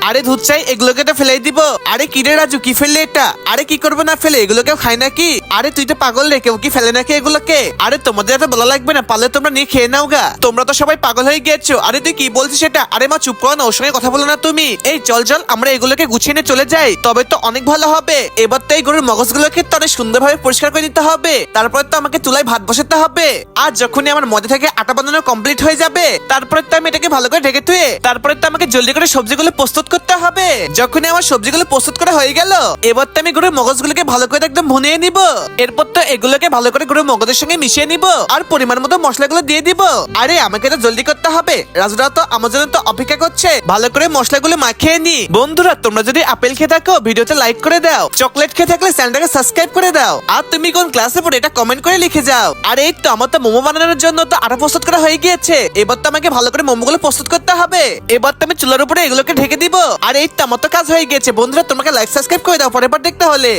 আরে দুধ চাই, এগুলোকে তো ফেলে দিব। আরে কি রে রাজু, কি ফেললে এটা? আরে কি করবো না ফেলে, এগুলোকে খাই নাকি? আরে তুই তো পাগল রে, কেউ কি ফেলে নাকি এগুলোকে? আরে তোমাদের এত বলা লাগবে না, পারলে তোমরা নিয়ে খেয়ে নাও গা। তোমরা তো সবাই পাগল হয়ে গিয়েছো। আরে তুই কি বলছিস সেটা? আরে মা চুপ করো না, ওর সঙ্গে কথা বলো না তুমি। এই চল চল, আমরা এগুলোকে গুছিয়ে নিয়ে চলে যাই, তবে তো অনেক ভালো হবে। এবার তো এই গরুর মগজগুলোকে তো অনেক সুন্দরভাবে পরিষ্কার করে নিতে হবে। তারপরে তো আমাকে চুলায় ভাত বসাতে হবে। আর যখনই আমার মধ্যে থেকে আটা বানানো কমপ্লিট হয়ে যাবে, তারপরে তো আমি এটাকে ভালো করে ঢেকে ধুয়ে তারপরে তো আমাকে জলদি করে সবজিগুলো প্রস্তুত করতে হবে। যখনই আমার সবজিগুলো প্রস্তুত করা হয়ে গেল, এবার তো আমি গরুর মগজগুলোকে ভালো করে একদম ভুনিয়ে নিব। এরপর তো এগুলোকে ভালো করে গরুর মগজের সঙ্গে মিশিয়ে নিব আর পরিমাণ মতো মশলাগুলো দিয়ে দিব। আরে আমাকে তো জলদি করতে হবে, রাজুরা তো আমার জন্য তো অপেক্ষা করছে। ভালো করে মশলাগুলো মাখিয়ে নি। বন্ধুরা, তোমরা যদি আপেল খেয়ে থাকো ভিডিওতে লাইক করে দাও, চকলেট খেয়ে থাকলে চ্যানেলটাকে সাবস্ক্রাইব করে দাও, আর তুমি কোন ক্লাসে পড়ো এটা কমেন্ট করে লিখে যাও। আর এই তো আমার তো মোমো বানানোর জন্য তো আটা প্রস্তুত করা হয়ে গিয়েছে। এবার তো আমাকে ভালো করে মোমোগুলো প্রস্তুত করতে হবে। এবার তো আমি চুলার উপরে এগুলোকে ঢেকে দিব। আর এই তো আমার তো কাজ হয়ে গেছে। বন্ধুরা, তোমাকে লাইক সাবস্ক্রাইব করে দাও পরের বার দেখতে হলে।